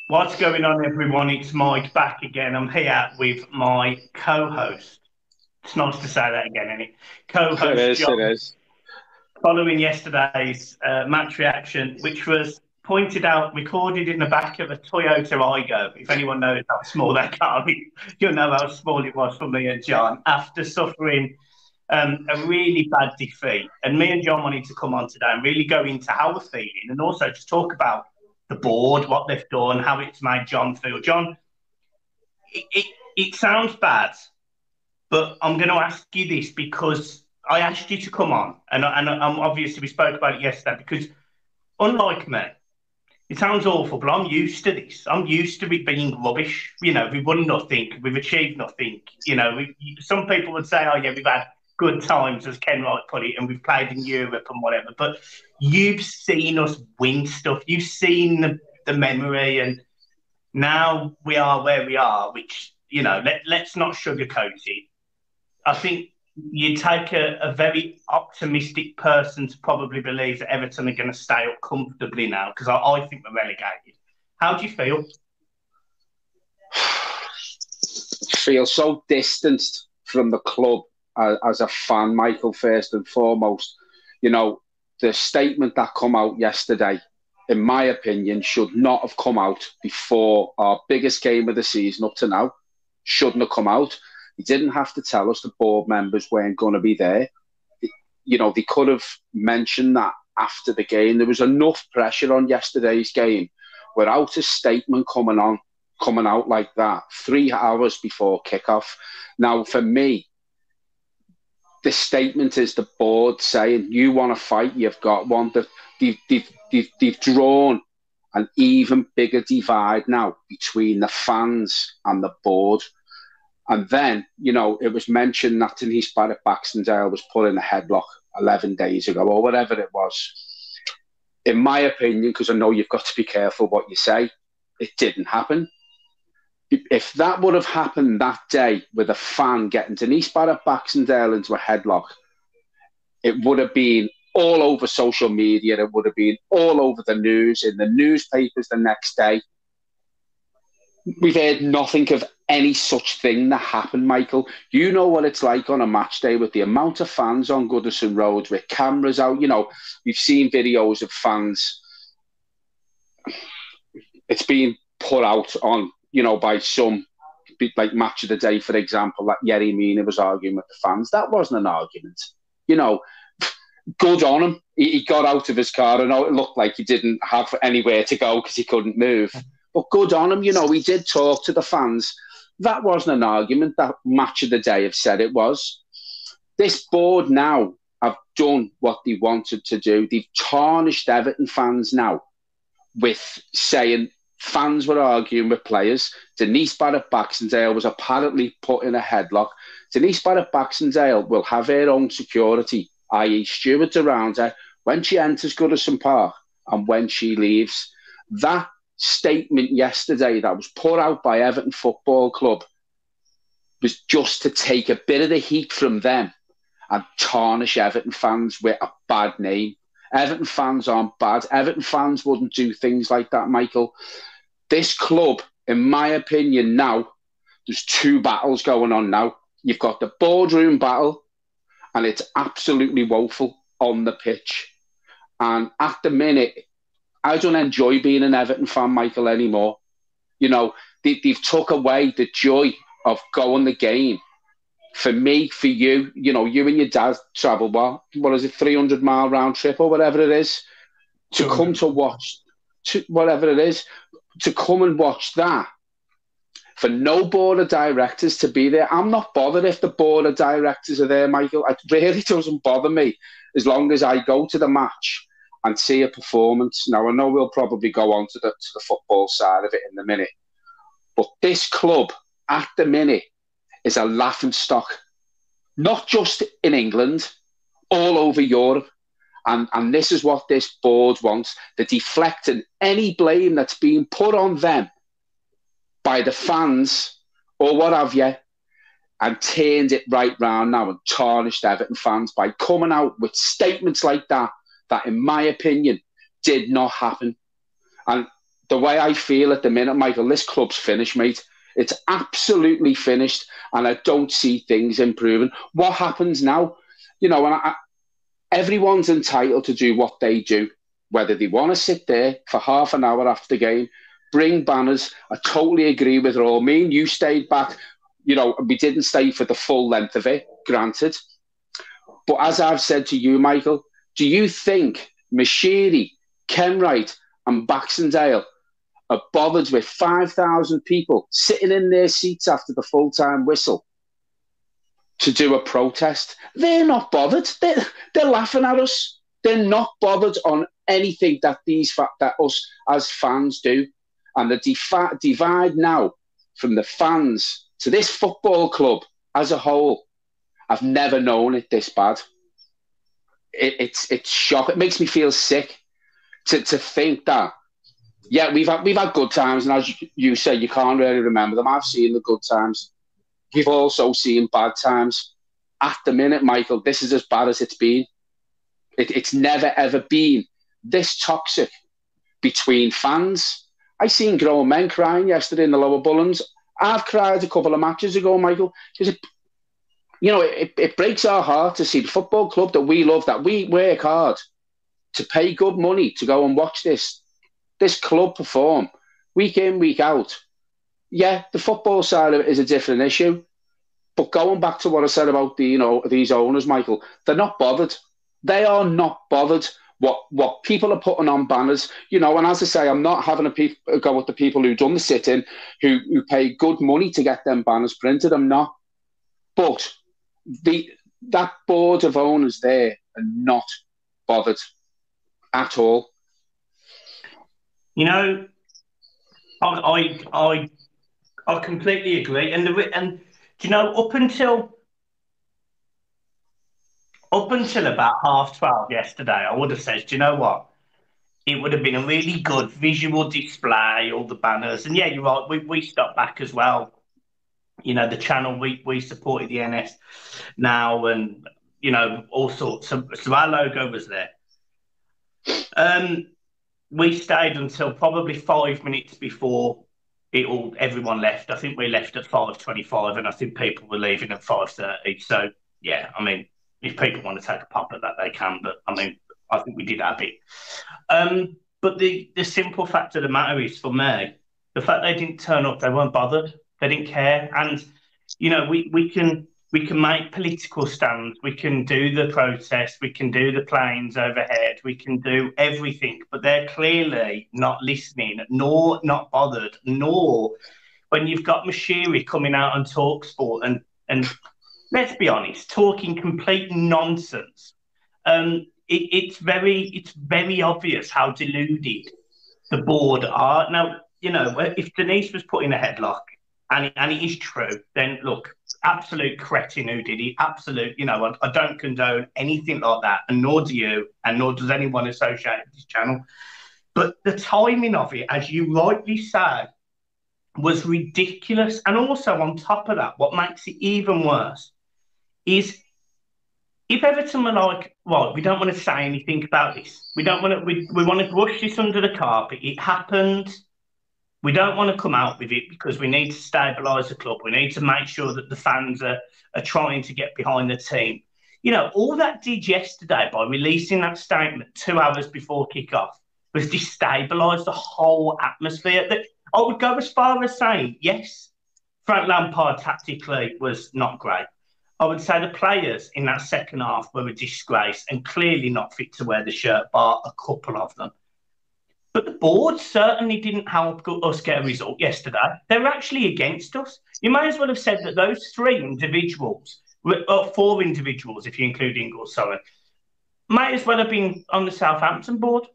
What's going on, everyone? It's Mike back again. I'm here with my co-host. It's nice to say that again, isn't it? It Co-host is, it John. is. Following yesterday's match reaction, which was pointed out, recorded in the back of a Toyota Aygo. If anyone knows how small that car is, you'll know how small it was for me and John after suffering a really bad defeat. And me and John wanted to come on today and really go into how we're feeling and also just talk about the board, what they've done, how it's made John feel. John, it sounds bad, but I'm going to ask you this because I asked you to come on, and obviously we spoke about it yesterday. Because unlike me, it sounds awful, but I'm used to this. I'm used to it being rubbish. We've won nothing, we've achieved nothing. Some people would say, "Oh yeah, we've had good times," as Ken Wright put it, and we've played in Europe and whatever. But you've seen us win stuff. You've seen the memory, and now we are where we are. Which let's not sugarcoat it. I think you take a very optimistic person to probably believe that Everton are going to stay up comfortably now, because I think we're relegated. How do you feel? Feel so distanced from the club as a fan, Michael, first and foremost. The statement that come out yesterday, in my opinion, should not have come out before our biggest game of the season up to now. Shouldn't have come out. He didn't have to tell us the board members weren't going to be there. They could have mentioned that after the game. There was enough pressure on yesterday's game without a statement coming out like that 3 hours before kickoff. Now, for me, the statement is the board saying, you want to fight, you've got one. They've drawn an even bigger divide now between the fans and the board. And then, it was mentioned that Denise Barrett-Baxendale was put in a headlock 11 days ago or whatever it was. In my opinion, because I know you've got to be careful what you say, it didn't happen. If that would have happened that day with a fan getting Denise Barrett-Baxendale into a headlock, it would have been all over social media. It would have been all over the news, in the newspapers the next day. We've heard nothing of any such thing that happened, Michael. You know what it's like on a match day with the amount of fans on Goodison Road with cameras out. We've seen videos of fans. It's being put out on, by some, like Match of the Day, for example, that Yerry Mina was arguing with the fans. That wasn't an argument. Good on him. He got out of his car. I know it looked like he didn't have anywhere to go because he couldn't move. But good on him. He did talk to the fans. That wasn't an argument that Match of the Day have said it was. This board now have done what they wanted to do. They've tarnished Everton fans now with saying fans were arguing with players. Denise Barrett-Baxendale was apparently put in a headlock. Denise Barrett-Baxendale will have her own security, i.e. stewards around her, when she enters Goodison Park and when she leaves. That statement yesterday that was put out by Everton Football Club was just to take a bit of the heat from them and tarnish Everton fans with a bad name. Everton fans aren't bad. Everton fans wouldn't do things like that, Michael. This club, in my opinion, now, there's two battles going on now. You've got the boardroom battle, and it's absolutely woeful on the pitch. And at the minute, I don't enjoy being an Everton fan, Michael, anymore. They've took away the joy of going the game. For me, for you, you and your dad travel, what is it, 300-mile round trip or whatever it is, to come to watch, whatever it is, to come and watch that. For no board of directors to be there. I'm not bothered if the board of directors are there, Michael. It really doesn't bother me as long as I go to the match and see a performance. Now, I know we'll probably go on to the football side of it in a minute. But this club, at the minute, is a laughingstock. Not just in England, all over Europe. And this is what this board wants. They're deflecting any blame that's being put on them by the fans or what have you, and turned it right round now and tarnished Everton fans by coming out with statements like that, in my opinion, did not happen. And the way I feel at the minute, Michael, this club's finished, mate. It's absolutely finished, and I don't see things improving. What happens now? You know, and everyone's entitled to do what they do, whether they want to sit there for half an hour after the game, bring banners. I totally agree with it all. Me and you stayed back. You know, we didn't stay for the full length of it, granted. But as I've said to you, Michael, do you think Mashiri, Kenwright and Baxendale are bothered with 5,000 people sitting in their seats after the full-time whistle to do a protest? They're not bothered. They're laughing at us. They're not bothered on anything that us as fans do. And the divide now from the fans to this football club as a whole, I've never known it this bad. It's shocking. It makes me feel sick to think that. Yeah, we've had good times, and as you say, you can't really remember them. I've seen the good times. We've also seen bad times. At the minute, Michael, this is as bad as it's been. It's never, ever been this toxic between fans. I seen grown men crying yesterday in the lower Bullens. I've cried a couple of matches ago, Michael, because it breaks our heart to see the football club that we love, that we work hard to pay good money to go and watch this club perform week in, week out. Yeah, the football side of it is a different issue. But going back to what I said about these owners, Michael, they're not bothered. They are not bothered what people are putting on banners. And as I say, I'm not having a go at the people who done the sit-in, who pay good money to get them banners printed. I'm not. But that board of owners there are not bothered at all. I completely agree, and up until about 12:30 yesterday, I would have said, do you know what? It would have been a really good visual display, all the banners, and yeah, you're right. We stopped back as well. The channel we supported the NS now, and all sorts. So our logo was there. We stayed until probably 5 minutes before everyone left. I think we left at 5:25, and I think people were leaving at 5:30. So yeah, I mean, if people want to take a pop at that, they can. But I mean, I think we did our bit. But the simple fact of the matter is, for me, the fact they didn't turn up, they weren't bothered. They didn't care. And we can make political stands, we can do the protest, we can do the planes overhead, we can do everything, but they're clearly not listening, nor not bothered, nor when you've got Mashiri coming out on TalkSport and let's be honest, talking complete nonsense. It's very obvious how deluded the board are. Now, if Denise was put in a headlock, and it is true, then look, absolute cretin who did it, absolute, I don't condone anything like that, and nor do you, and nor does anyone associated with this channel. But the timing of it, as you rightly say, was ridiculous. And also on top of that, what makes it even worse is if Everton were like, well, we don't want to say anything about this. We don't want to, we want to brush this under the carpet. It happened. We don't want to come out with it because we need to stabilise the club. We need to make sure that the fans are trying to get behind the team. All that did yesterday by releasing that statement 2 hours before kick-off was destabilise the whole atmosphere. I would go as far as saying, yes, Frank Lampard tactically was not great. I would say the players in that second half were a disgrace and clearly not fit to wear the shirt, bar a couple of them. But the board certainly didn't help us get a result yesterday. They were actually against us. You may as well have said that those 4 individuals, if you include Ingles, may as well have been on the Southampton board,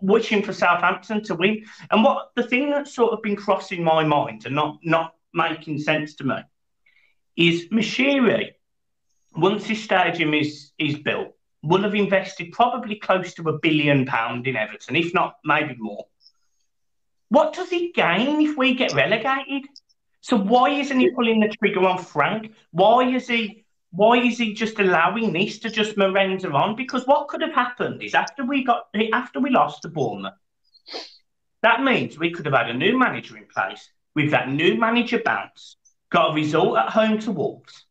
wishing for Southampton to win. And the thing that's sort of been crossing my mind and not making sense to me is Mashiri, once this stadium is built, will have invested probably close to £1 billion in Everton, if not maybe more. What does he gain if we get relegated? So why isn't he pulling the trigger on Frank? Why is he just allowing this to just meander on? Because what could have happened is after we lost to Bournemouth, That means we could have had a new manager in place with that new manager bounce, got a result at home to Wolves.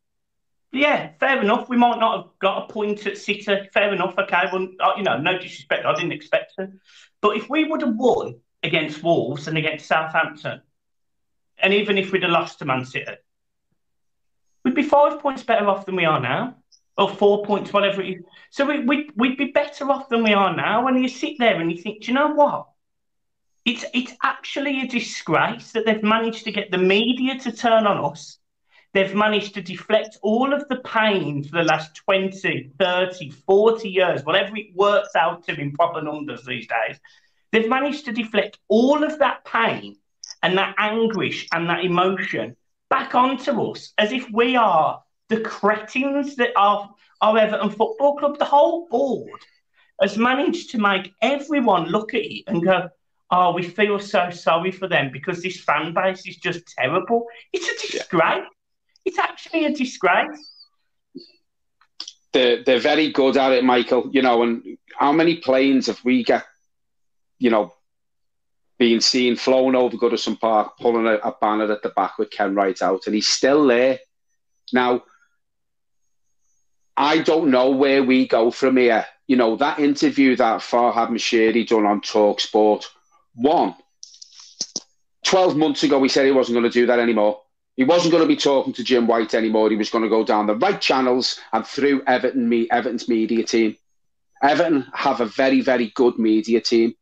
Yeah, fair enough. We might not have got a point at City. Fair enough. Okay, well, no disrespect. I didn't expect to. But if we would have won against Wolves and against Southampton, and even if we'd have lost to Man City, we'd be 5 points better off than we are now, or 4 points, whatever it is. So we'd be better off than we are now. And you sit there and you think, do you know what? It's actually a disgrace that they've managed to get the media to turn on us. They've managed to deflect all of the pain for the last 20, 30, 40 years, whatever it works out to in proper numbers these days. They've managed to deflect all of that pain and that anguish and that emotion back onto us as if we are the cretins that are our Everton Football Club. The whole board has managed to make everyone look at it and go, oh, we feel so sorry for them because this fan base is just terrible. It's a disgrace. It's actually a disgrace. They're very good at it, Michael. And how many planes have we got, being seen flown over Goodison Park, pulling a banner at the back with Ken Wright out, and he's still there. Now, I don't know where we go from here. That interview that Farhad Moshiri done on TalkSport, 12 months ago, he said he wasn't going to do that anymore. He wasn't going to be talking to Jim White anymore. He was going to go down the right channels and through Everton's media team. Everton have a very, very good media team.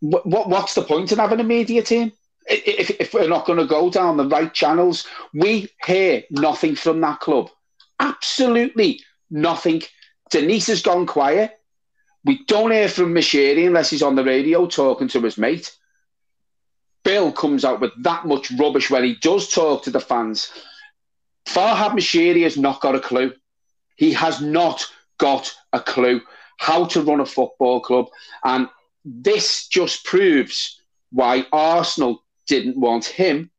What's the point in having a media team? If we're not going to go down the right channels, we hear nothing from that club. Absolutely nothing. Denise has gone quiet. We don't hear from Moshiri unless he's on the radio talking to his mate. Bill comes out with that much rubbish when he does talk to the fans. Farhad Moshiri has not got a clue. He has not got a clue how to run a football club. And this just proves why Arsenal didn't want him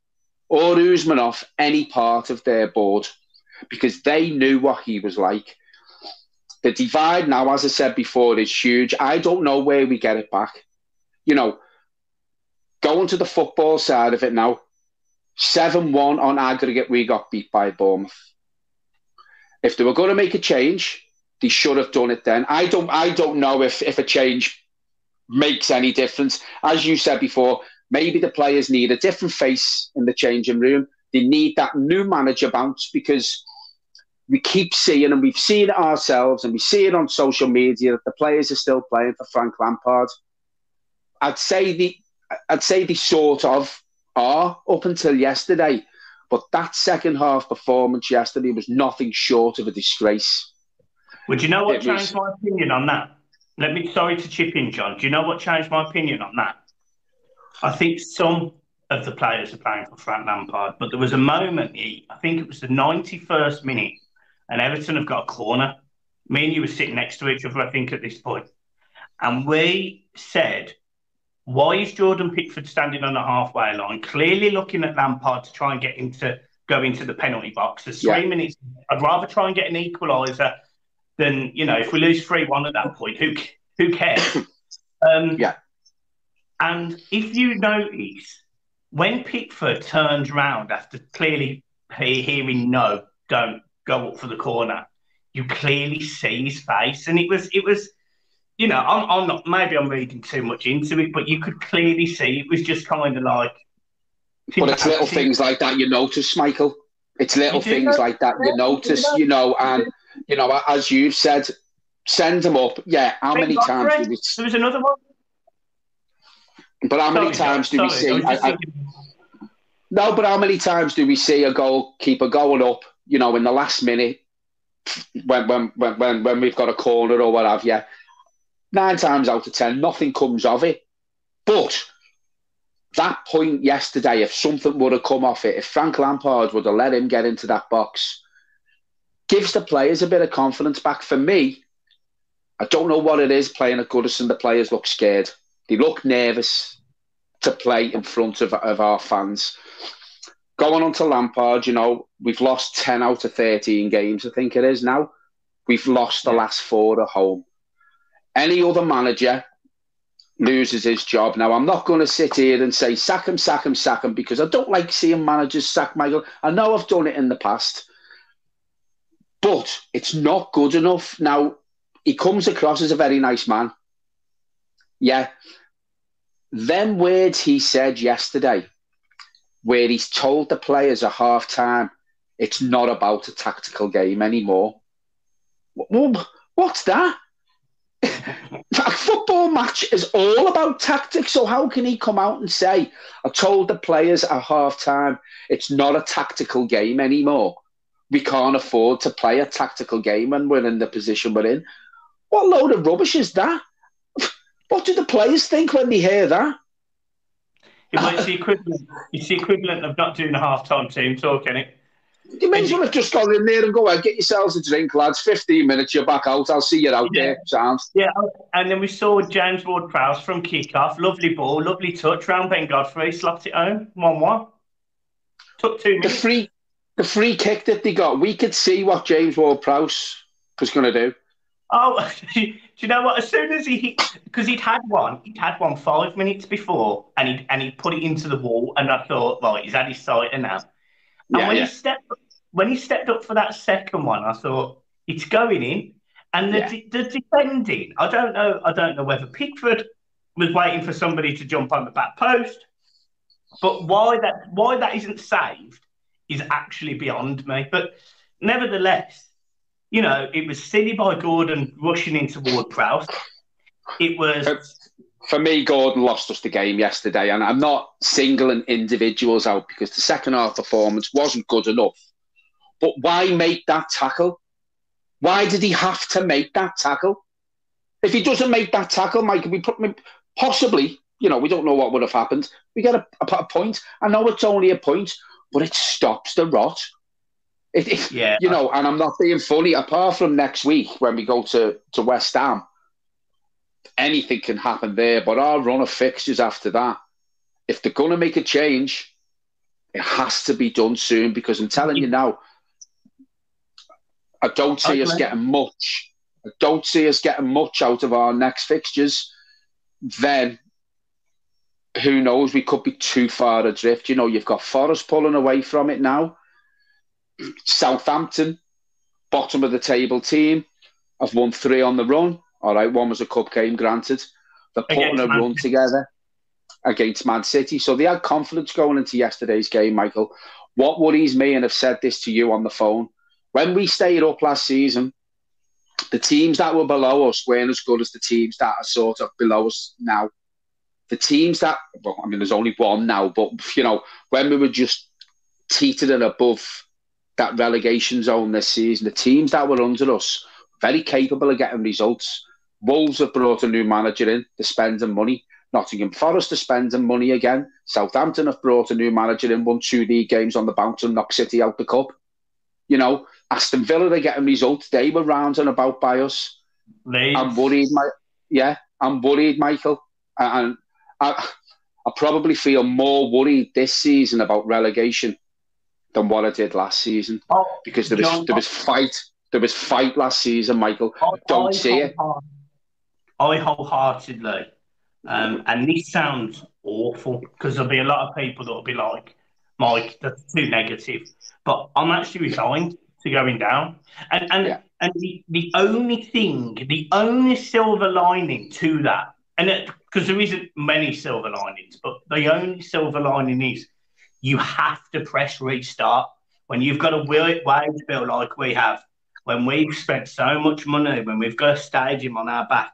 or Usmanov any part of their board, because they knew what he was like. The divide now, as I said before, is huge. I don't know where we get it back. Going to the football side of it now, 7-1 on aggregate, we got beat by Bournemouth. If they were going to make a change, they should have done it then. I don't know if a change makes any difference. As you said before, maybe the players need a different face in the changing room. They need that new manager bounce, because we keep seeing, and we've seen it ourselves, and we see it on social media, that the players are still playing for Frank Lampard. I'd say they sort of are up until yesterday, but that second half performance yesterday was nothing short of a disgrace. Would you know what changed my opinion on that? Sorry to chip in, John. Do you know what changed my opinion on that? I think some of the players are playing for Frank Lampard, but there was a moment, I think it was the 91st minute, and Everton have got a corner. Me and you were sitting next to each other, I think, at this point. And we said, why is Jordan Pickford standing on the halfway line, clearly looking at Lampard to try and get him to go into the penalty box? There's 3 minutes. I'd rather try and get an equaliser than, if we lose 3-1 at that point, who cares? And if you notice, when Pickford turns round after clearly hearing no, don't go up for the corner, you clearly see his face. And it was I'm not, maybe I'm reading too much into it, but you could clearly see it was just kind of like. But it's little things like that you notice, Michael. It's little things like that you notice, and, as you've said, send them up. Yeah, how many times do we... There was another one. But how many times do we see... No, but how many times do we see a goalkeeper going up, in the last minute when we've got a corner or what have you? 9 times out of 10, nothing comes of it. But that point yesterday, if something would have come off it, if Frank Lampard would have let him get into that box, gives the players a bit of confidence back. For me, I don't know what it is playing at Goodison. The players look scared. They look nervous to play in front of our fans. Going on to Lampard, we've lost 10 out of 13 games, I think it is now. We've lost the last 4 at home. Any other manager loses his job. Now, I'm not going to sit here and say sack him, sack him, sack him, because I don't like seeing managers sack Michael. I know I've done it in the past, but it's not good enough. Now, he comes across as a very nice man. Yeah. Them words he said yesterday, where he's told the players at half-time, it's not about a tactical game anymore. What's that? A football match is all about tactics, so how can he come out and say, I told the players at half-time, it's not a tactical game anymore. We can't afford to play a tactical game when we're in the position we're in. What load of rubbish is that? What do the players think when they hear that? It's the equivalent of not doing a half-time team talk, isn't it? You may as well have just gone in there and go, get yourselves a drink, lads. 15 minutes, you're back out. I'll see you out there. Sounds. Yeah, and then we saw James Ward-Prowse from kick-off. Lovely ball, lovely touch round Ben Godfrey. Slapped it home, 1-1. Took 2 minutes. The free kick that they got, we could see what James Ward-Prowse was going to do. Oh, do you know what? As soon as he hit, because he'd had one 5 minutes before, and he put it into the wall, and I thought, right, he's had his sighter now. And when he stepped up for that second one, I thought it's going in. And the defending, I don't know whether Pickford was waiting for somebody to jump on the back post, but why that isn't saved is actually beyond me. But nevertheless, you know, it was silly by Gordon rushing into Ward-Prowse. It was. For me, Gordon lost us the game yesterday, and I'm not singling individuals out because the second half performance wasn't good enough. But why make that tackle? Why did he have to make that tackle? If he doesn't make that tackle, Mike, possibly, you know, we don't know what would have happened. We get a point. I know it's only a point, but it stops the rot. You know, and I'm not being funny, apart from next week when we go to West Ham. Anything can happen there, but our run of fixtures after that, if they're going to make a change, it has to be done soon, because I'm telling you now, I don't see us getting much. I don't see us getting much out of our next fixtures. Then, who knows, we could be too far adrift. You know, you've got Forest pulling away from it now. Southampton, bottom of the table team, have won 3 on the run. All right, one was a cup game, granted. They're putting a run together against Man City. So they had confidence going into yesterday's game, Michael. What worries me, and I've said this to you on the phone, when we stayed up last season, the teams that were below us weren't as good as the teams that are sort of below us now. The teams that, well, I mean, there's only one now, but, you know, when we were just teetering above that relegation zone this season, the teams that were under us, very capable of getting results. Wolves have brought a new manager in. They're spending money. Nottingham Forest are spending money again. Southampton have brought a new manager in, won 2 league games on the bounce and knocked City out the cup. You know, Aston Villa are getting results. They were round and about by us. I'm worried, Michael. And I probably feel more worried this season about relegation than what I did last season. Because there was fight. There was fight last season, Michael. Don't see it. I wholeheartedly, and this sounds awful, because there'll be a lot of people that will be like, Mike, that's too negative. But I'm actually resigned to going down. And the only silver lining to that, and because there isn't many silver linings, but the only silver lining is you have to press restart. When you've got a wage bill like we have, when we've spent so much money, when we've got a stadium on our back,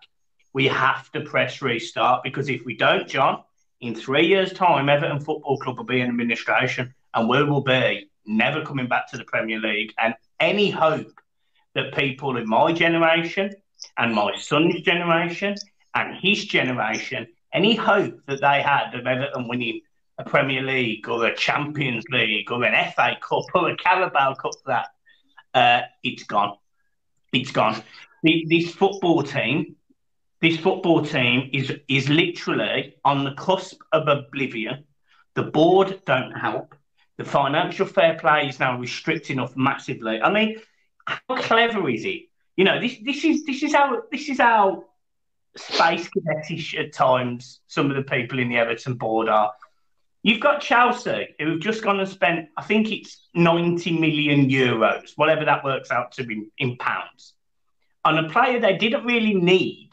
we have to press restart, because if we don't, John, in 3 years' time, Everton Football Club will be in administration and we will be never coming back to the Premier League. And any hope that people in my generation and my son's generation and his generation, any hope that they had of Everton winning a Premier League or a Champions League or an FA Cup or a Carabao Cup, it's gone. It's gone. This football team is literally on the cusp of oblivion. The board don't help. The financial fair play is now restricting us massively. I mean, how clever is it? You know, this is how space cadetish at times, some of the people in the Everton board are. You've got Chelsea, who've just gone and spent, I think it's 90 million euros, whatever that works out to be in pounds, on a player they didn't really need,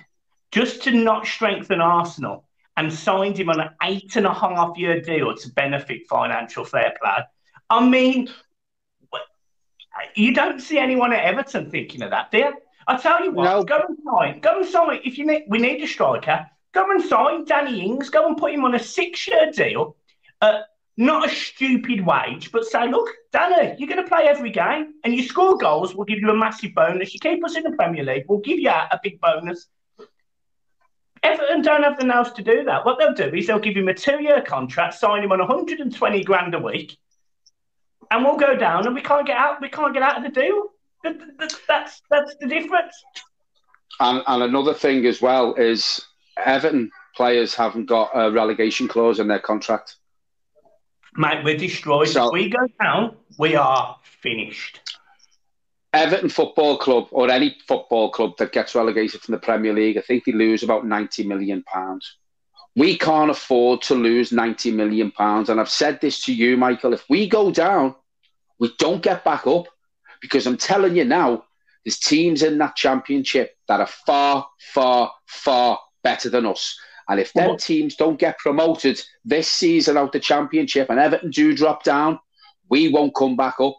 just to not strengthen Arsenal, and signed him on an 8.5-year deal to benefit financial fair play. I mean, you don't see anyone at Everton thinking of that, do you? I tell you what, No. Go and sign. If we need a striker, go and sign Danny Ings. Go and put him on a 6-year deal, not a stupid wage, but say, look, Danny, you're going to play every game, and you score goals, we'll give you a massive bonus. You keep us in the Premier League, we'll give you a big bonus. Everton don't have the nous to do that. What they'll do is they'll give him a 2-year contract, sign him on 120 grand a week, and we'll go down, and we can't get out. We can't get out of the deal. That's the difference. And another thing as well is Everton players haven't got a relegation clause in their contract. Mate, we're destroyed. So, if we go down, we are finished. Everton Football Club, or any football club that gets relegated from the Premier League, I think they lose about £90 million. We can't afford to lose £90 million. And I've said this to you, Michael, if we go down, we don't get back up. Because I'm telling you now, there's teams in that championship that are far, far, far better than us. And if them teams don't get promoted this season out the championship and Everton do drop down, we won't come back up.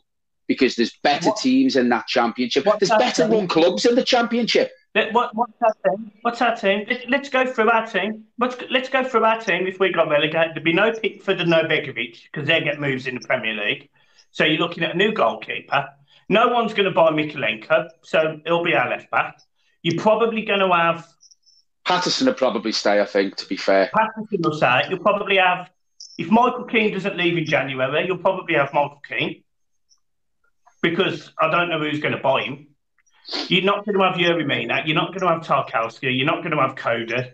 Because there's better teams in that championship. There's better run clubs in the championship. What's our team? Let's go through our team. Let's go through our team. If we got relegated, there'd be no Pickford and no Begovic because they get moves in the Premier League. So you're looking at a new goalkeeper. No one's going to buy Mikalenko, so he'll be our left back. You're probably going to have Patterson will probably stay, I think, to be fair. Patterson will stay. You'll probably have, if Michael Keane doesn't leave in January, you'll probably have Michael Keane. Because I don't know who's going to buy him. You're not going to have Yuri Mina. You're not going to have Tarkowski. You're not going to have Coda.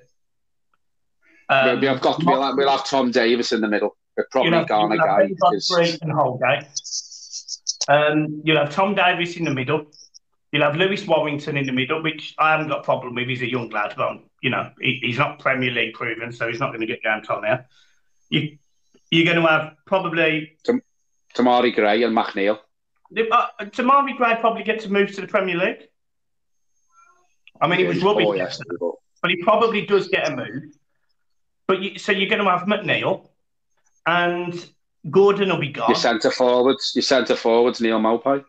We'll have Tom Davis in the middle. We're probably Ghana guy. And Holgate. You'll have Tom Davis in the middle. You'll have Lewis Warrington in the middle, which I haven't got a problem with. He's a young lad, but he's not Premier League proven, so he's not going to get down to now. You're going to have probably Tamari Gray and McNeil. Tamari Gray probably gets to move to the Premier League. I mean, he was rubbish yesterday, but he probably does get a move. But so you're going to have McNeil, and Gordon will be gone. Your centre forwards, Neil Maupay.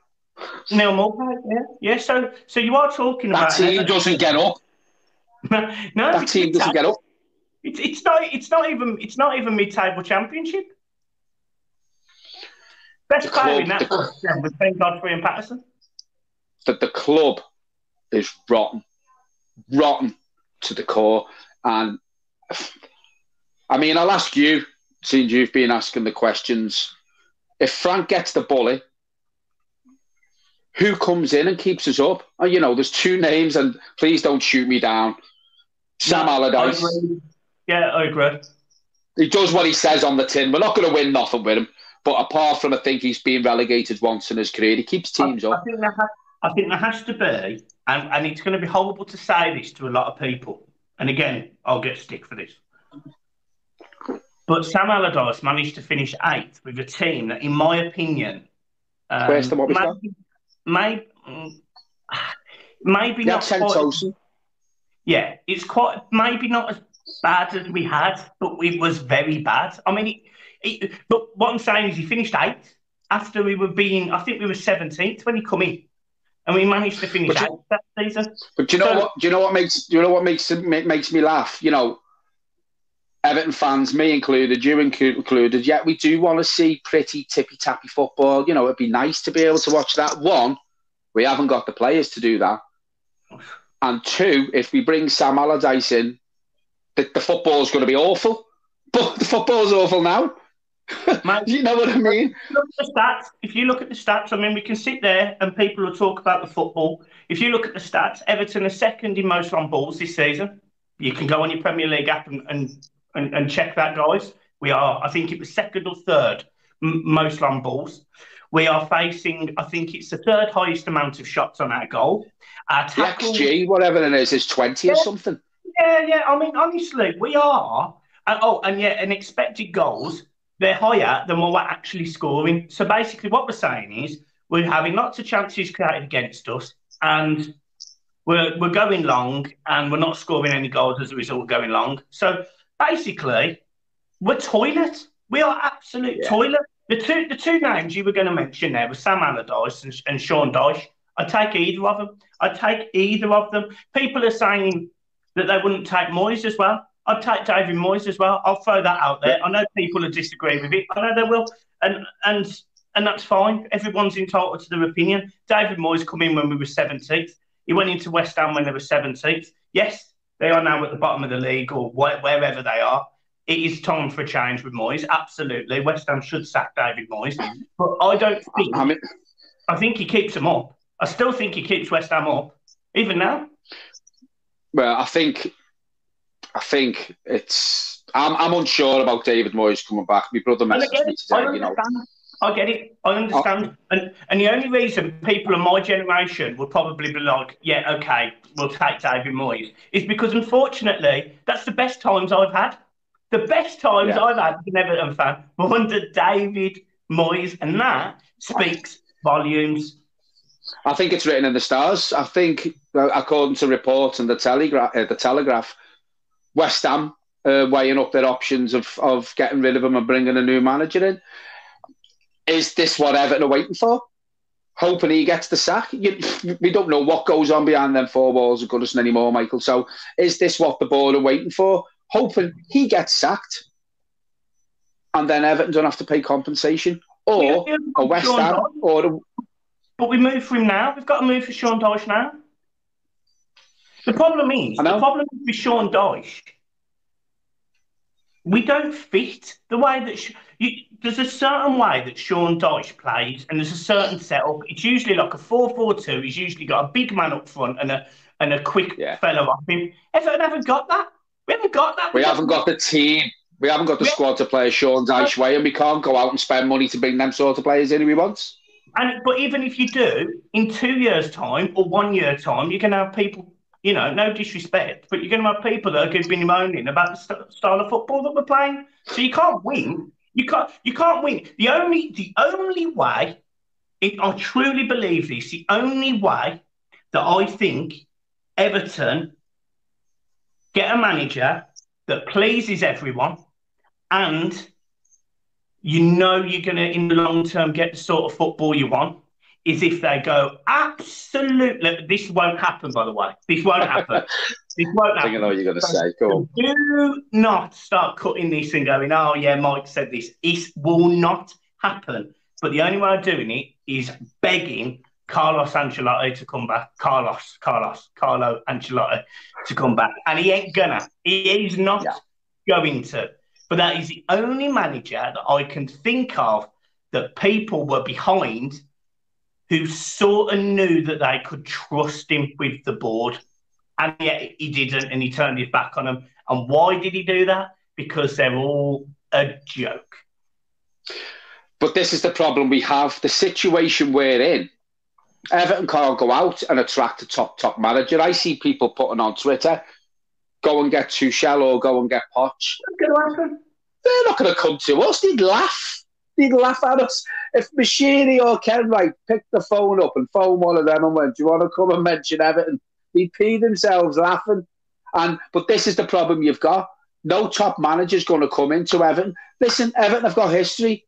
Neil Maupay, yeah. So you are talking about that team doesn't get up. No, that team doesn't get up. It's not even mid-table championship. Best player in that was Ben Godfrey and Patterson. The club is rotten to the core. And I mean, I'll ask you, since you've been asking the questions, if Frank gets the bully, who comes in and keeps us up? There's two names, and please don't shoot me down. Sam Allardyce. I agree. He does what he says on the tin. We're not going to win nothing with him. But apart from, I think he's been relegated once in his career, he keeps teams up. I think there has to be, and it's going to be horrible to say this to a lot of people. And again, I'll get stick for this. But Sam Allardyce managed to finish 8th with a team that, in my opinion, worse than what we've done. Maybe not. Quite, yeah, it's quite maybe not as bad as we had, but it was very bad. I mean. But what I'm saying is he finished 8th after we were being, I think we were 17th when he come in, and we managed to finish 8th that season. But do you know what makes me laugh? Everton fans, me included, you included, yet we do want to see pretty tippy-tappy football. It'd be nice to be able to watch that. 1, we haven't got the players to do that. And 2, if we bring Sam Allardyce in, the football's going to be awful. But the football's awful now. Mate, you know what I mean? If you look at the stats, I mean, we can sit there and people will talk about the football. If you look at the stats, Everton are second in most long balls this season. You can go on your Premier League app and check that, guys. We are, I think it was second or third most long balls. We are facing, I think it's the 3rd highest amount of shots on our goal. Our tackle, the XG, whatever it is 20 or something. Yeah. I mean, honestly, we are. And expected goals, they're higher than what we're actually scoring. So basically, what we're saying is we're having lots of chances created against us, and we're going long, and we're not scoring any goals as a result of going long. So basically, we're toilet. We are absolute Yeah. toilet. The two names you were going to mention there were Sam Allardyce and Sean Dyche. I'd take either of them. I'd take either of them. People are saying that they wouldn't take Moyes as well. I'd take David Moyes as well. I'll throw that out there. I know people will disagree with it. I know they will, and that's fine. Everyone's entitled to their opinion. David Moyes come in when we were 17th. He went into West Ham when they were 17th. Yes, they are now at the bottom of the league or wherever they are. It is time for a change with Moyes. Absolutely, West Ham should sack David Moyes, but I don't think. I think he keeps them up. I still think he keeps West Ham up, even now. Well, I think it's. I'm unsure about David Moyes coming back. My brother messaged me today. I get it. I understand. And the only reason people of my generation would probably be like, yeah, okay, we'll take David Moyes, is because unfortunately that's the best times I've had. The best times I've had as an Everton fan were under David Moyes, and that speaks volumes. I think it's written in the stars. I think, according to reports in the Telegraph, West Ham weighing up their options of getting rid of him and bringing a new manager in. Is this what Everton are waiting for? Hoping he gets the sack? We don't know what goes on behind them four walls of Goodison anymore, Michael. So is this what the board are waiting for? Hoping he gets sacked and then Everton don't have to pay compensation? Or a West Ham or... But we move for him now. We've got to move for Sean Dyche now. The problem with Sean Dyche, we don't fit the way that there's a certain way that Sean Dyche plays, and there's a certain setup. It's usually like a 4-4-2. He's usually got a big man up front and a quick fellow off him. Everton haven't got that. We haven't got that. We haven't got the team. We haven't got the squad to play Sean Dyche way, and we can't go out and spend money to bring them sort of players in who we want. But even if you do, in 2 years' time or 1 year time, you're going to have people, no disrespect, but you're going to have people that are going to be moaning about the style of football that we're playing. So you can't win. You can't win. The only way, I truly believe this, the only way that I think Everton get a manager that pleases everyone and you're going to, in the long term, get the sort of football you want, is if they go, absolutely, this won't happen, by the way. This won't happen. This won't happen. I think I know what you're going to say. Go on. Do not start cutting this and going, oh, yeah, Mike said this. It will not happen. But the only way of doing it is begging Carlo Ancelotti to come back. Carlo Ancelotti to come back. And he ain't gonna. He is not going to. But that is the only manager that I can think of that people were behind who sort of knew that they could trust him with the board. And yet he didn't, and he turned his back on them. And why did he do that? Because they're all a joke. But this is the problem we have. The situation we're in, Everton can't go out and attract a top manager. I see people putting on Twitter, go and get Tuchel or go and get Poch. What's going to happen? They're not going to come to us. They'd laugh. They'd laugh at us. If Machini or Ken Wright picked the phone up and phoned one of them and went, do you want to come and mention Everton? They'd pee themselves laughing. But this is the problem you've got. No top manager's going to come into Everton. Listen, Everton have got history.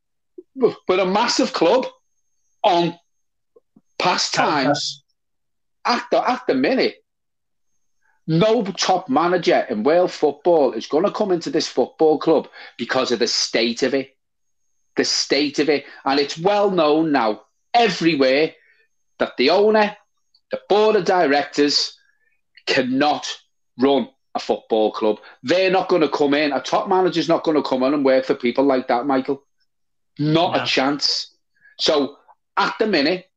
We're a massive club on past times. At the minute, no top manager in world football is going to come into this football club because of the state of it. The state of it. And it's well known now everywhere that the owner, the board of directors cannot run a football club. They're not going to come in. A top manager's not going to come in and work for people like that, Michael. Not a chance. So at the minute,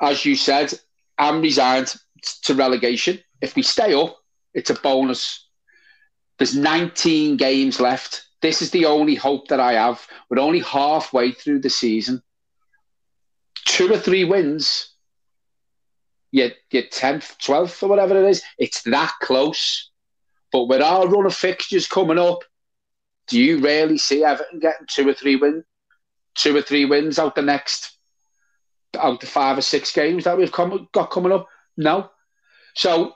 as you said, I'm resigned to relegation. If we stay up, it's a bonus. There's 19 games left. This is the only hope that I have. We're only halfway through the season. 2 or 3 wins your 10th, 12th, or whatever it is. It's that close. But with our run of fixtures coming up, do you really see Everton getting 2 or 3 wins out the 5 or 6 games that we've got coming up? No. So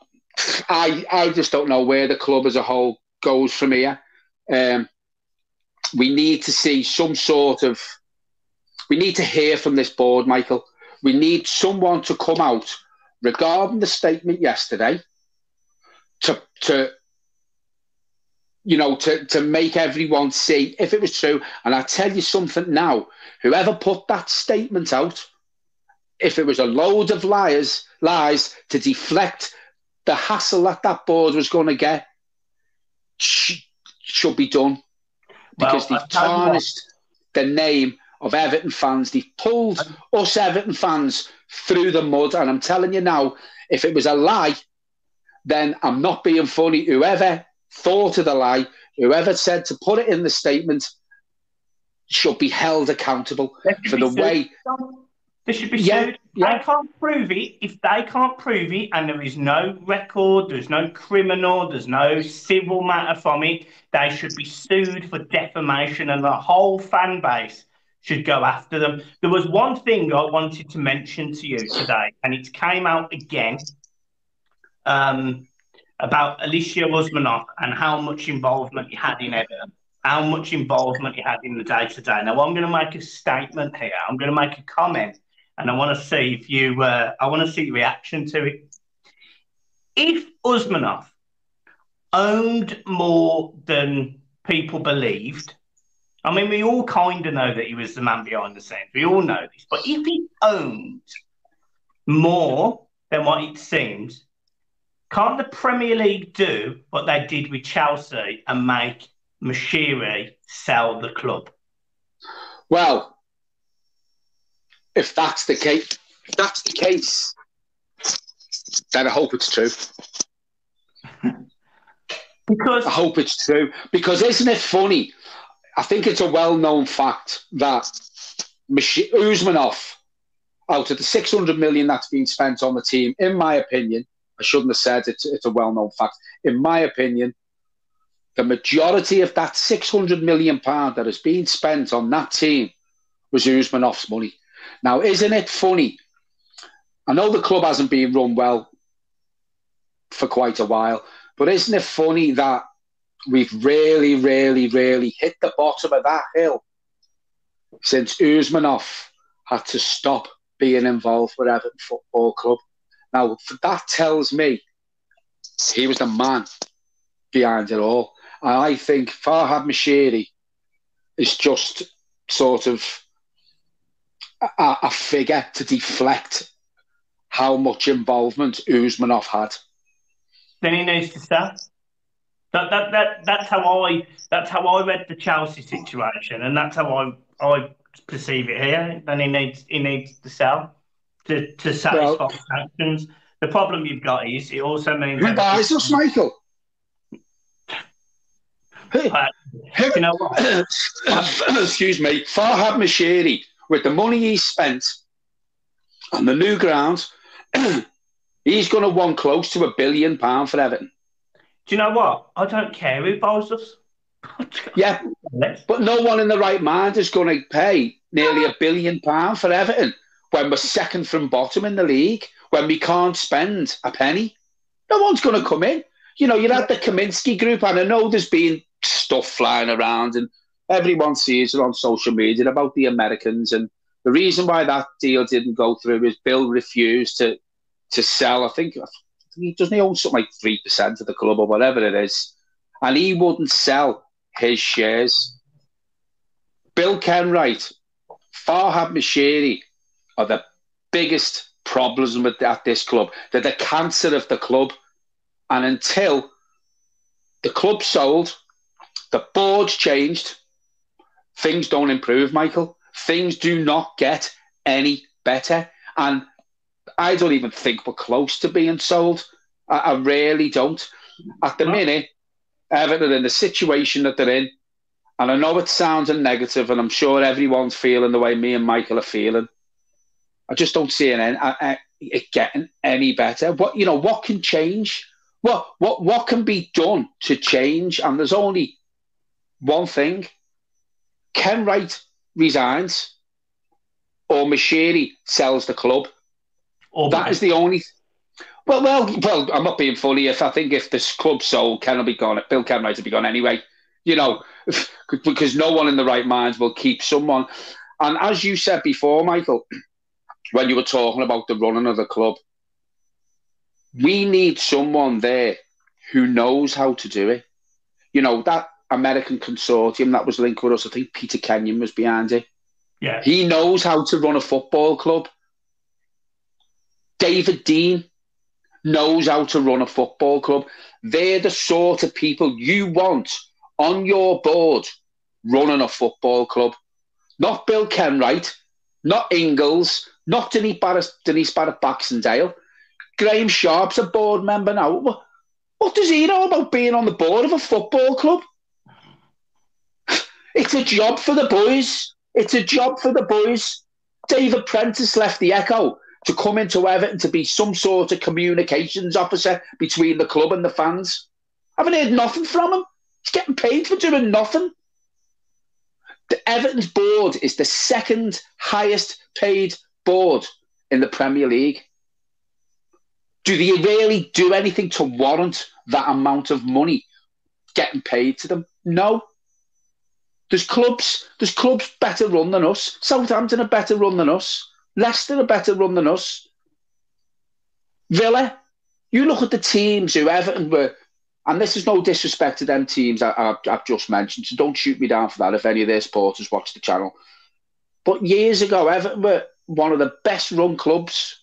I just don't know where the club as a whole goes from here. We need to see we need to hear from this board, Michael. We need someone to come out regarding the statement yesterday to make everyone see if it was true. And I tell you something now, whoever put that statement out, if it was a load of lies to deflect the hassle that board was going to get, should be done. Because they've tarnished the name of Everton fans. They've pulled us Everton fans through the mud. And I'm telling you now, if it was a lie, then I'm not being funny. Whoever thought of the lie, whoever said to put it in the statement, should be held accountable for the way. They should be sued. They can't prove it. If they can't prove it and there is no record, there's no criminal, there's no civil matter from it, they should be sued for defamation and the whole fan base should go after them. There was one thing I wanted to mention to you today, and it came out again about Alicia Usmanov and how much involvement he had in Everton, how much involvement he had in the day-to-day. Now, I'm going to make a statement here. I'm going to make a comment. And I want to see if you, I want to see your reaction to it. If Usmanov owned more than people believed, I mean, we all kind of know that he was the man behind the scenes. We all know this. But if he owned more than what it seems, can't the Premier League do what they did with Chelsea and make Mashiri sell the club? Well, if that's the case, then I hope it's true. Because I hope it's true. Because isn't it funny? I think it's a well-known fact that Usmanov, out of the 600 million that's been spent on the team, in my opinion, I shouldn't have said it's a well-known fact. In my opinion, the majority of that 600 million pound that has been spent on that team was Usmanov's money. Now, isn't it funny? I know the club hasn't been run well for quite a while, but isn't it funny that we've really, really, really hit the bottom of that hill since Usmanov had to stop being involved with Everton Football Club? Now, that tells me he was the man behind it all. And I think Farhad Mashiri is just sort of a figure to deflect how much involvement Usmanov had. Then he needs to start. That's how I read the Chelsea situation, and that's how I perceive it here. Then he needs to sell to satisfy sanctions. The problem you've got is it also means who buys us, Michael? You know what? Excuse me, Farhad Mashiri, with the money he spent on the new ground, he's going to want close to £1 billion for Everton. Do you know what? I don't care who buys us. Yeah, but no one in the right mind is going to pay nearly £1 billion for Everton when we're second from bottom in the league, when we can't spend a penny. No one's going to come in. You know, you had the Kaminsky group, and I know there's been stuff flying around, and everyone sees it on social media about the Americans. And the reason why that deal didn't go through is Bill refused to sell. I think he doesn't own something like 3% of the club or whatever it is, and he wouldn't sell his shares. Bill Kenwright, Farhad Mashiri are the biggest problems at this club. They're the cancer of the club. And until the club sold, the board's changed, things don't improve, Michael. Things do not get any better. And I don't even think we're close to being sold. I really don't. At the minute, Everton in the situation that they're in, and I know it sounds negative, and I'm sure everyone's feeling the way me and Michael are feeling. I just don't see an end. it getting any better. What can change? What can be done to change? And there's only one thing. Ken Wright resigns or Mashiri sells the club. That is the only... Well, I'm not being funny. If this club sold, Ken will be gone. Bill Kenwright will be gone anyway. Because no one in the right minds will keep someone. And as you said before, Michael, when you were talking about the running of the club, we need someone there who knows how to do it. That American consortium that was linked with us, I think Peter Kenyon was behind it. Yeah. He knows how to run a football club. David Dean knows how to run a football club. They're the sort of people you want on your board running a football club. Not Bill Kenwright, not Ingalls, not Denise Barrett Baxendale. Graham Sharp's a board member now. What does he know about being on the board of a football club? It's a job for the boys. It's a job for the boys. David Prentice left the Echo to come into Everton to be some sort of communications officer between the club and the fans. I haven't heard nothing from him. He's getting paid for doing nothing. The Everton's board is the second highest paid board in the Premier League. Do they really do anything to warrant that amount of money getting paid to them? No. There's clubs better run than us. Southampton are better run than us. Leicester are better run than us. Villa, you look at the teams who Everton were, and this is no disrespect to them teams I've just mentioned, so don't shoot me down for that if any of their supporters watch the channel. But years ago, Everton were one of the best run clubs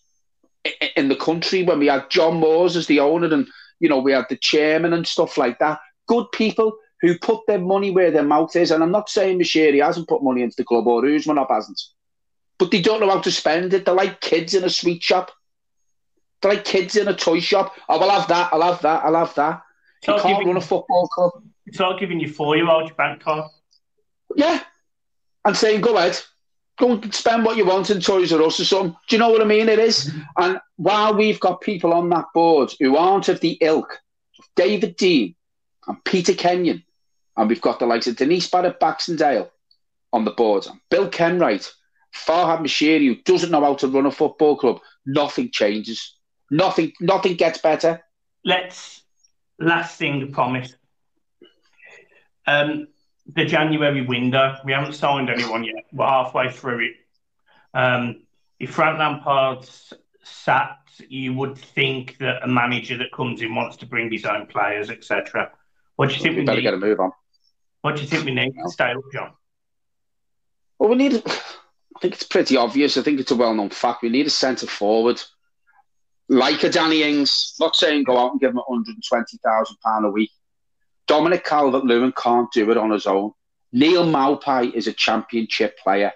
in the country when we had John Moores as the owner and, we had the chairman and stuff like that. Good people who put their money where their mouth is. And I'm not saying Mashiri hasn't put money into the club or Usmanov hasn't. But they don't know how to spend it. They're like kids in a sweet shop. They're like kids in a toy shop. Oh, I'll have that, I'll have that, I'll have that. You can't run a football club. It's like giving your 4-year-old your bank card. Yeah. And saying, go ahead. Go and spend what you want in Toys R Us or something. Do you know what I mean? It is. And while we've got people on that board who aren't of the ilk of David Dean and Peter Kenyon, and we've got the likes of Denise Barrett Baxendale on the board, and Bill Kenwright, Farhad Mashiri, who doesn't know how to run a football club, nothing changes. Nothing gets better. Last thing, I promise. The January window, we haven't signed anyone yet. We're halfway through it. If Frank Lampard's sacked, you would think that a manager that comes in wants to bring his own players, etc. What do you think we better need? Get a move on. What do you think we need to stay up, John? Well, I think it's pretty obvious. I think it's a well-known fact. We need a centre-forward. Like a Danny Ings. Not saying go out and give him £120,000 a week. Dominic Calvert-Lewin can't do it on his own. Neil Maupay is a championship player.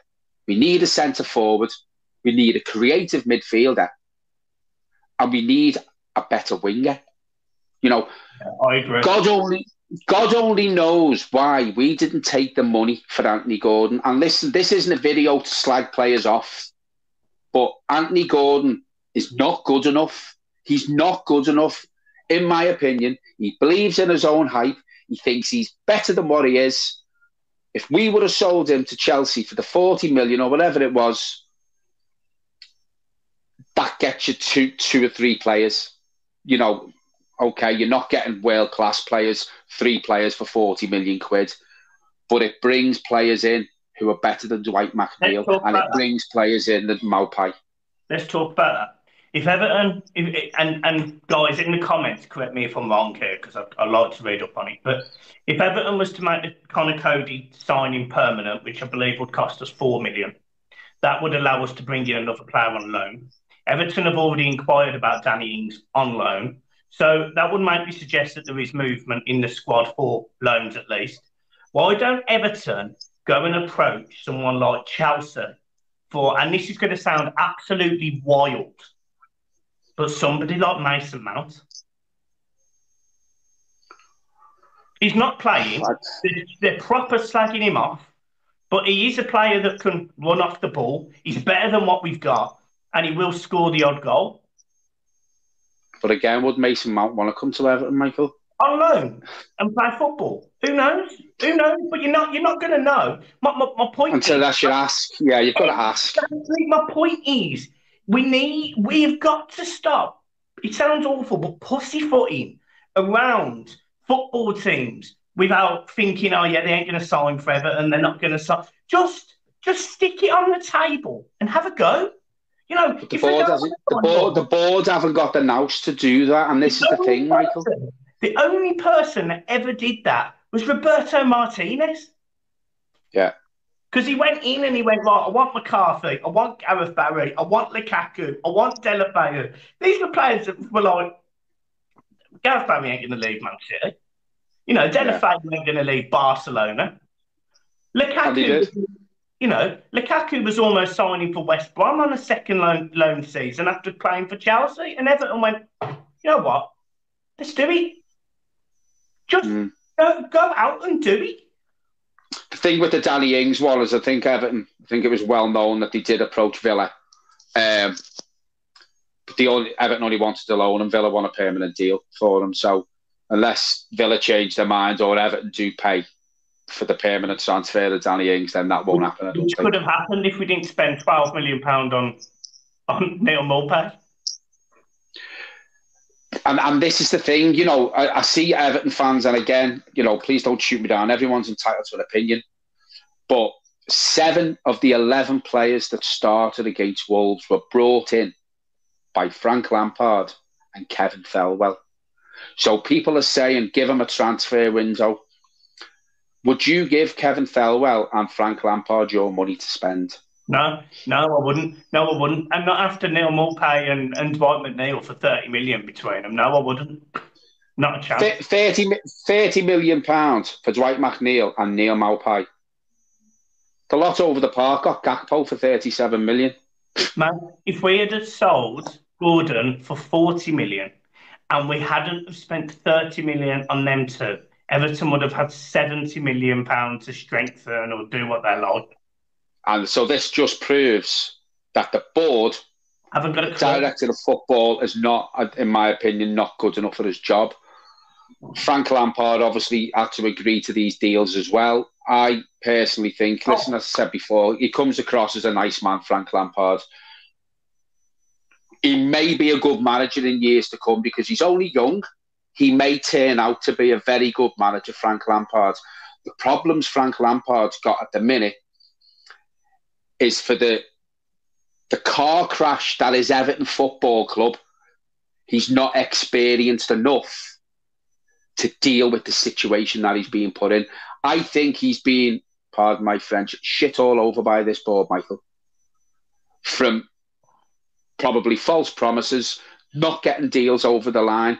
We need a centre-forward. We need a creative midfielder. And we need a better winger. I agree. God only knows why we didn't take the money for Anthony Gordon. And listen, this isn't a video to slag players off. But Anthony Gordon is not good enough. He's not good enough. In my opinion, he believes in his own hype. He thinks he's better than what he is. If we would have sold him to Chelsea for the 40 million or whatever it was, that gets you two or three players. Okay, you're not getting world-class players, 3 players for 40 million quid, but it brings players in who are better than Dwight McNeil, and it brings players in than Maupay. Let's talk about that. If Everton, and guys in the comments, correct me if I'm wrong here, because I like to read up on it, but if Everton was to make the Connor Cody signing permanent, which I believe would cost us 4 million, that would allow us to bring in another player on loan. Everton have already inquired about Danny Ings on loan, so that would make me suggest that there is movement in the squad for loans at least. Why don't Everton go and approach someone like Chelsea for, and this is going to sound absolutely wild, but somebody like Mason Mount? He's not playing. They're proper slagging him off, but he is a player that can run off the ball. He's better than what we've got. and he will score the odd goal. But again, would Mason Mount want to come to Everton, Michael? On loan and play football. Who knows? Who knows? But you're not going to know. My point until is, that's your ask. Yeah, you've got to ask. My point is, we've got to stop. It sounds awful, but pussyfooting around football teams without thinking, oh yeah, they ain't going to sign for Everton, they're not going to sign. Just stick it on the table and have a go. You know, but the board haven't got the nous to do that, and this is the thing, Michael. The only person that ever did that was Roberto Martinez. Yeah. Because he went in and he went, right, I want McCarthy, I want Gareth Barry, I want Lukaku, I want Deulofeu. These were players that were like, Gareth Barry ain't going to leave Man City. You know, Deulofeu ain't going to leave Barcelona. Lukaku, Lukaku was almost signing for West Brom on a second loan season after playing for Chelsea, and Everton went, you know what, let's do it. Just go out and do it. The thing with the Danny Ings one is I think it was well known that they did approach Villa. But Everton only wanted to loan him. Villa want a permanent deal for him. So unless Villa change their mind or Everton do pay for the permanent transfer of Danny Ings, then that won't happen. Which could have happened if we didn't spend £12 million on Neil Maupay. And this is the thing, you know, I see Everton fans, and again, you know, please don't shoot me down. Everyone's entitled to an opinion. But 7 of the 11 players that started against Wolves were brought in by Frank Lampard and Kevin Thelwell. So people are saying, give him a transfer window. Would you give Kevin Thelwell and Frank Lampard your money to spend? No, I wouldn't. And not after Neil Maupay and Dwight McNeil for 30 million between them. No, I wouldn't. Not a chance. 30 million pounds for Dwight McNeil and Neil Maupay. The lot over the park got Gakpo for 37 million. Man, if we had sold Gordon for 40 million and we hadn't have spent 30 million on them two, Everton would have had 70 million pounds to strengthen or do what they like. And so this just proves that the board, haven't got a director of football, is not, in my opinion, not good enough for his job. Frank Lampard obviously had to agree to these deals as well. I personally think, listen, as I said before, he comes across as a nice man, Frank Lampard. He may be a good manager in years to come because he's only young. He may turn out to be a very good manager, Frank Lampard. The problems Frank Lampard's got at the minute is for the car crash that is Everton Football Club. He's not experienced enough to deal with the situation that he's being put in. I think he's being, pardon my French, shit all over by this board, Michael. From probably false promises, not getting deals over the line.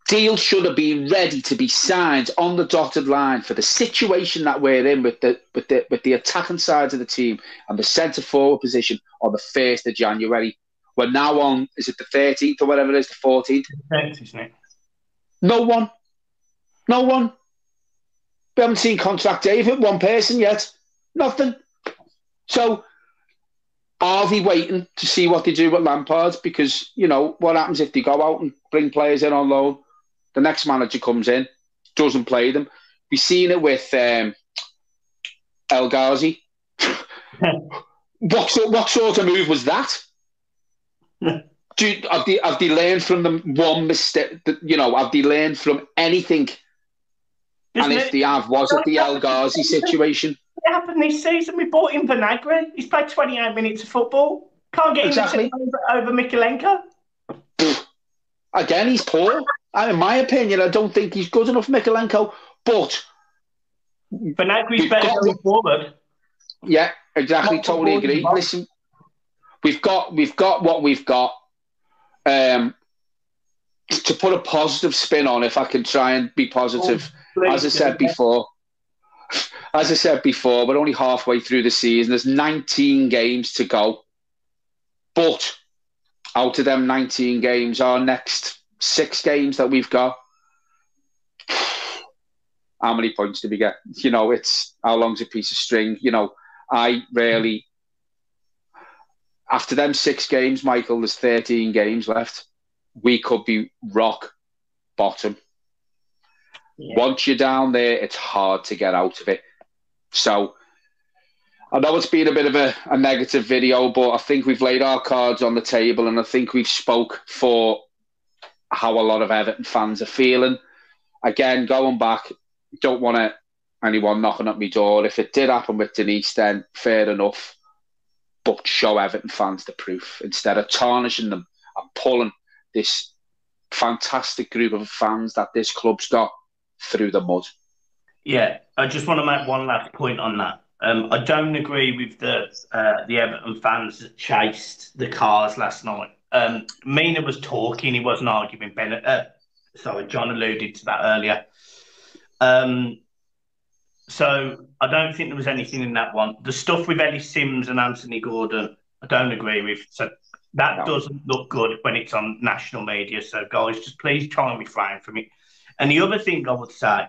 Deals should have been ready to be signed on the dotted line for the situation that we're in with the attacking sides of the team and the centre forward position on the 1st of January. We're now on, is it the 13th or whatever it is, the 14th? 13th, isn't it? No one. We haven't seen contract David, one person yet. Nothing. So are they waiting to see what they do with Lampard? Because, you know, what happens if they go out and bring players in on loan? The next manager comes in, doesn't play them. We've seen it with El Ghazi. What sort of move was that? Have they learned from them one mistake? You know, have they learned from anything? And if they have, was it the El Ghazi situation? What happened this season? We bought in Vinagre. He's played 28 minutes of football. Can't get him over Mikalenko. Again, he's poor. In my opinion, I don't think he's good enough, Mikalenko. But Vinagre's better going forward. Yeah, exactly. Totally agree. Listen, we've got what we've got. To put a positive spin on, if I can try and be positive, as I said before, we're only halfway through the season. There's 19 games to go. But out of them 19 games, our next 6 games that we've got, how many points do we get? You know, it's how long's a piece of string? You know, I after them 6 games, Michael, there's 13 games left. We could be rock bottom. Yeah. Once you're down there, it's hard to get out of it. So I know it's been a bit of a negative video, but I think we've laid our cards on the table, and I think we've spoke for how a lot of Everton fans are feeling. Again, going back, don't want anyone knocking at my door. If it did happen with Denise, then fair enough. But show Everton fans the proof instead of tarnishing them and pulling this fantastic group of fans that this club's got through the mud. Yeah, I just want to make one last point on that. I don't agree with the Everton fans that chased the cars last night. Mina was talking, he wasn't arguing. John alluded to that earlier. So I don't think there was anything in that one. The stuff with Ellie Sims and Anthony Gordon, I don't agree with. So that doesn't look good when it's on national media. So guys, just please try and refrain from it. And the other thing I would say,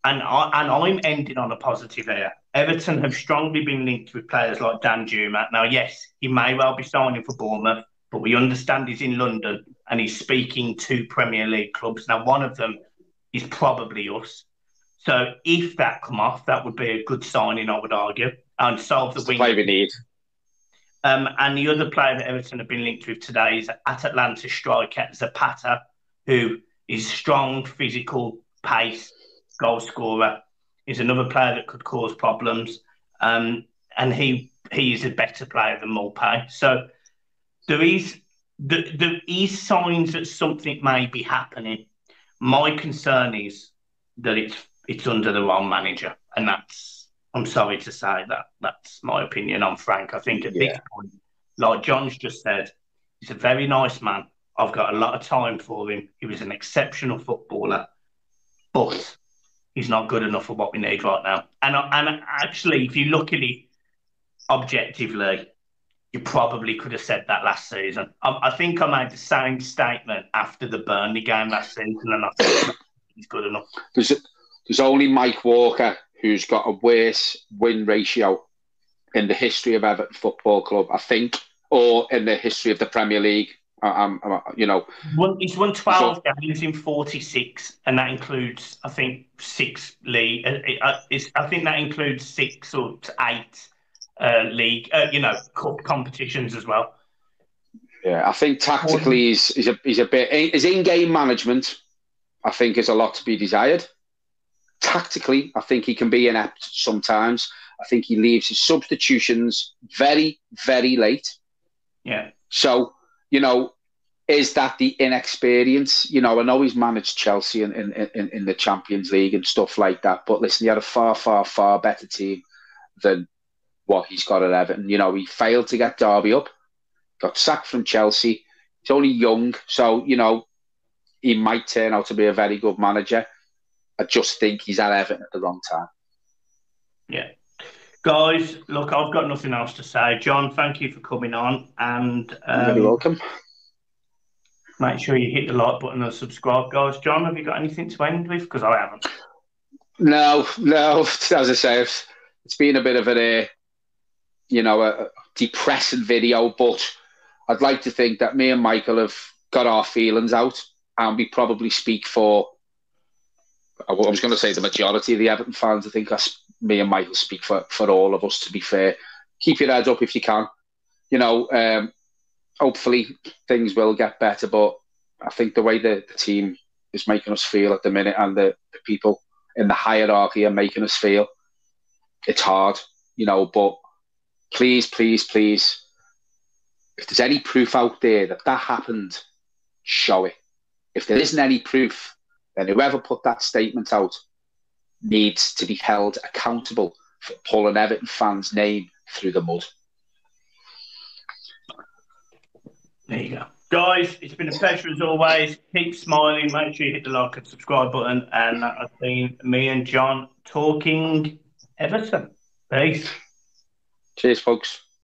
and I'm ending on a positive here, Everton have strongly been linked with players like Dan Juma. Now, yes, he may well be signing for Bournemouth, but we understand he's in London and he's speaking to Premier League clubs. Now, one of them is probably us. So if that come off, that would be a good signing, I would argue, and solve the wing. Play we need. And the other player that Everton have been linked with today is at Atlanta striker Zapata, who is strong, physical, pace, goal scorer. Is another player that could cause problems. And he is a better player than Mulpay. So there is signs that something may be happening. My concern is that it's under the wrong manager. And I'm sorry to say that's my opinion on Frank. I think at this point, like John's just said, he's a very nice man. I've got a lot of time for him. He was an exceptional footballer, but he's not good enough for what we need right now. And actually, if you look at it objectively, you probably could have said that last season. I think I made the same statement after the Burnley game last season, and I think he's good enough. There's only Mike Walker who's got a worse win ratio in the history of Everton Football Club, I think, or in the history of the Premier League. He's won 12 games in 46, and that includes, I think, 6 league. I think that includes 6 or 8 league, cup competitions as well. Yeah, I think tactically he's a bit. His in-game management, I think, is a lot to be desired. Tactically, I think he can be inept sometimes. I think he leaves his substitutions very, very late. Yeah. So, is that the inexperience? I know he's managed Chelsea in the Champions League and stuff like that. But listen, he had a far, far, far better team than what he's got at Everton. He failed to get Derby up, got sacked from Chelsea. He's only young, so, he might turn out to be a very good manager. I just think he's at Everton at the wrong time. Yeah. Guys, look, I've got nothing else to say. John, thank you for coming on. And you're very welcome. Make sure you hit the like button and subscribe, guys. John, have you got anything to end with? Because I haven't. No. As I say, it's been a bit of a depressing video, but I'd like to think that me and Michael have got our feelings out, and we probably speak for, I was going to say the majority of the Everton fans. I think me and Michael speak for all of us, to be fair. Keep your heads up if you can. Hopefully things will get better, but I think the way the team is making us feel at the minute, and the people in the hierarchy are making us feel, it's hard, but please, if there's any proof out there that happened, show it. If there isn't any proof, then whoever put that statement out needs to be held accountable for pulling Everton fans' name through the mud. There you go. Guys, it's been a pleasure as always. Keep smiling. Make sure you hit the like and subscribe button. And that has been me and John talking Everton. Peace. Cheers, folks.